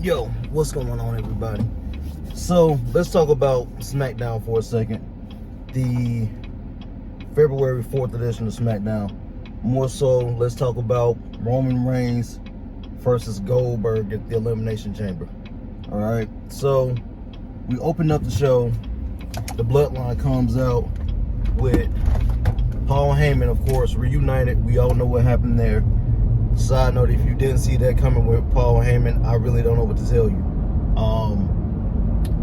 Yo, what's going on, everybody? So let's talk about Smackdown for a second. The February 4th edition of Smackdown. More so, let's talk about Roman Reigns versus Goldberg at the Elimination Chamber. All right, so we open up the show. The Bloodline comes out with Paul Heyman, of course, reunited. We all know what happened there. Side note, if you didn't see that coming with Paul Heyman, I really don't know what to tell you.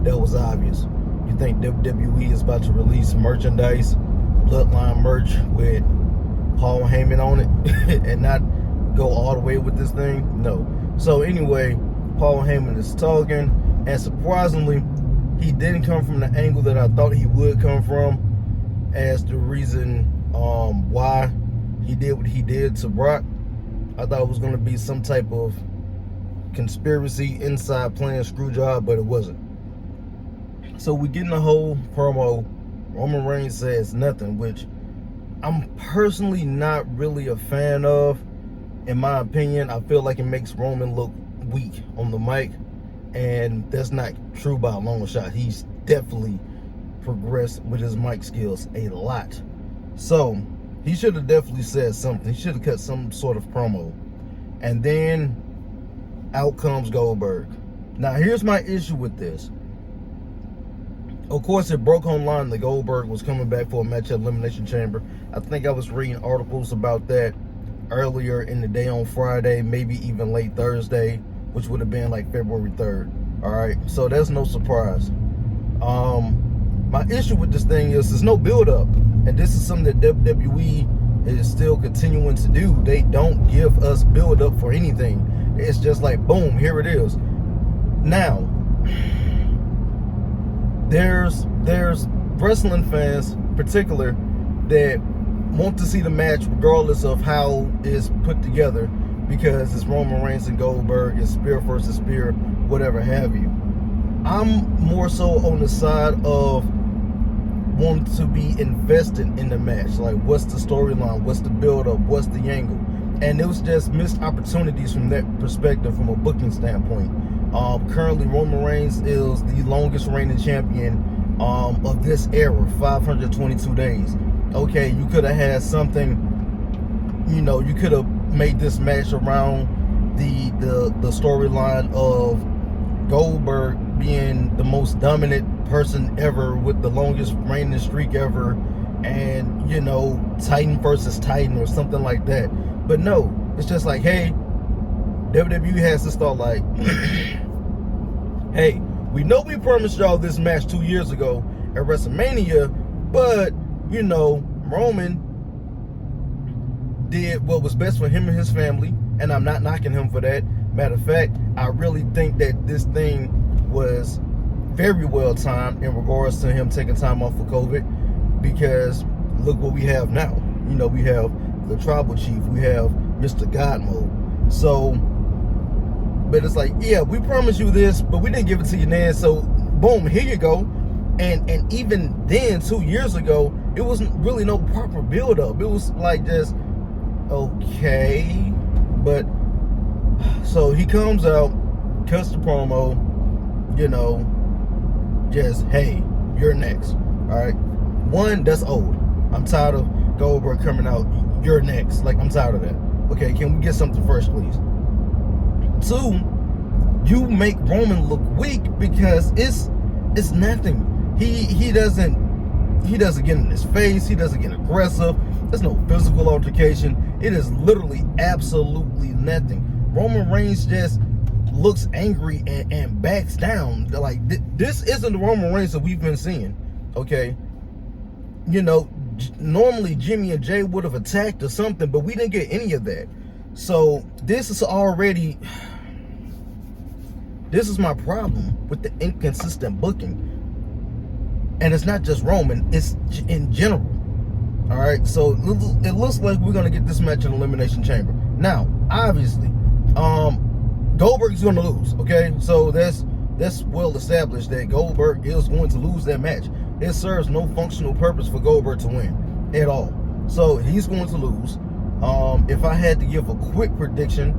That was obvious. You think WWE is about to release merchandise, Bloodline merch with Paul Heyman on it and not go all the way with this thing? No. So anyway, Paul Heyman is talking, and surprisingly, he didn't come from the angle that I thought he would come from as the reason why he did what he did to Brock. I thought it was going to be some type of conspiracy inside plan screw job, but it wasn't. So we get in the whole promo. Roman Reigns says nothing, which I'm personally not really a fan of. In my opinion, I feel like it makes Roman look weak on the mic, and that's not true by a long shot. He's definitely progressed with his mic skills a lot. So he should have definitely said something. He should have cut some sort of promo. And then out comes Goldberg. Now, here's my issue with this. Of course, it broke online that Goldberg was coming back for a match at Elimination Chamber. I think I was reading articles about that earlier in the day on Friday, maybe even late Thursday, which would have been like February 3rd. All right, so that's no surprise. My issue with this thing is there's no build-up. And this is something that WWE is still continuing to do. They don't give us build-up for anything. It's just like, boom, here it is. Now, there's wrestling fans in particular that want to see the match regardless of how it's put together, because it's Roman Reigns and Goldberg, it's spear versus spear, whatever have you. I'm more so on the side of wanting to be invested in the match. Like, what's the storyline? What's the build-up? What's the angle? And it was just missed opportunities from that perspective, from a booking standpoint. Currently, Roman Reigns is the longest reigning champion of this era, 522 days. Okay, you could have had something, you could have made this match around the storyline of Goldberg being the most dominant person ever with the longest reigning streak ever, and Titan versus Titan or something like that. But no, it's just like, hey, WWE has to start like, hey, we know we promised y'all this match 2 years ago at WrestleMania, but Roman did what was best for him and his family, and I'm not knocking him for that. Matter of fact, I really think that this thing was very well timed in regards to him taking time off for COVID, because look what we have now. We have the Tribal Chief, we have Mr. God Mode. So, but it's like, yeah, we promised you this, but we didn't give it to you then. So, boom, here you go. And even then, 2 years ago, it wasn't really no proper build-up. It was like just, okay. But, so he comes out, cuts the promo, just, hey, you're next. All right. One, that's old. I'm tired of Goldberg coming out, you're next. Like, I'm tired of that. Okay, can we get something first, please? Two, you make Roman look weak because it's nothing. He doesn't get in his face. He doesn't get aggressive. There's no physical altercation. It is literally absolutely nothing. Roman Reigns just looks angry and backs down. Like, this isn't the Roman Reigns that we've been seeing. Okay, normally Jimmy and Jay would have attacked or something, but we didn't get any of that. So this is my problem with the inconsistent booking. And it's not just Roman, it's in general. All right, so it looks like we're going to get this match in Elimination Chamber. Now, obviously, Goldberg's going to lose, okay? So that's well established that Goldberg is going to lose that match. It serves no functional purpose for Goldberg to win at all. So he's going to lose. If I had to give a quick prediction,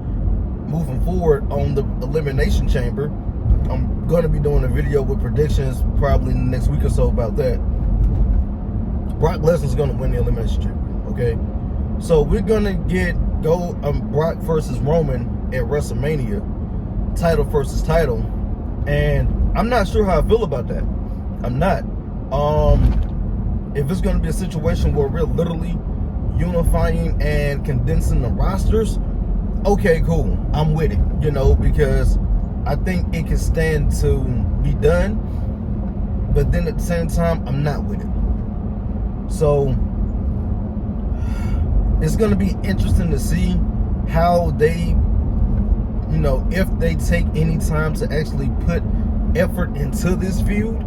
moving forward on the Elimination Chamber. I'm going to be doing a video with predictions probably in the next week or so about that. Brock Lesnar's going to win the Elimination Chamber, okay? So we're going to get Brock versus Roman at WrestleMania, title versus title, and I'm not sure how I feel about that. I'm not. If it's going to be a situation where we're literally unifying and condensing the rosters, okay, cool, I'm with it, you know, because I think it can stand to be done, but then at the same time, I'm not with it. So it's going to be interesting to see how they, you know, if they take any time to actually put effort into this feud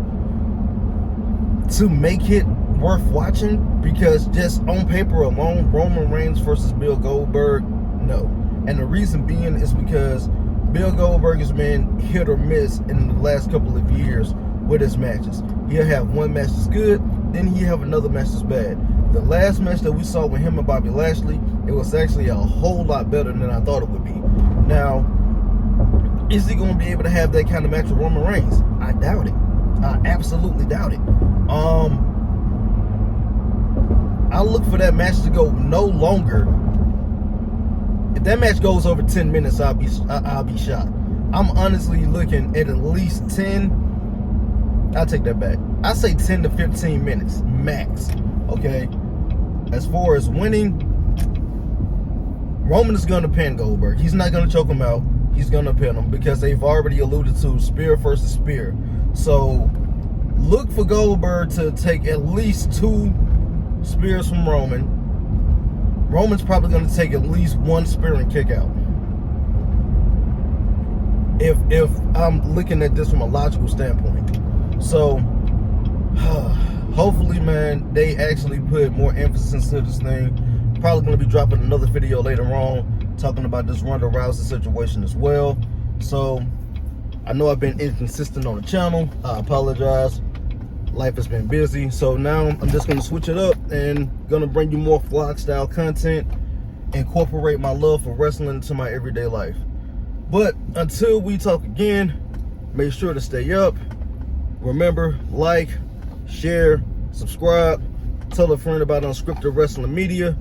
to make it worth watching, because just on paper alone, Roman Reigns versus Bill Goldberg, no. And the reason being is because Bill Goldberg has been hit or miss in the last couple of years with his matches. He'll have one match that's good, then he'll have another match that's bad. The last match that we saw with him and Bobby Lashley, it was actually a whole lot better than I thought it would be. Now, is he going to be able to have that kind of match with Roman Reigns? I doubt it. I absolutely doubt it. I look for that match to go no longer. If that match goes over 10 minutes, I'll be shocked. I'm honestly looking at least 10. I'll take that back. I say 10 to 15 minutes max. Okay. As far as winning, Roman is going to pin Goldberg. He's not going to choke him out. He's going to pin him because they've already alluded to spear versus spear. So look for Goldberg to take at least 2 spears from Roman. Roman's probably going to take at least 1 spear and kick out. If I'm looking at this from a logical standpoint. So hopefully, man, they actually put more emphasis into this thing. Probably going to be dropping another video later on talking about this Ronda Rousey situation as well. So I know I've been inconsistent on the channel. I apologize. Life has been busy, so now I'm just going to switch it up and going to bring you more vlog style content, incorporate my love for wrestling into my everyday life. But until we talk again, make sure to stay up. Remember, like, share, subscribe, tell a friend about Unscripted Wrestling Media,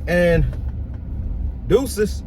and deuces.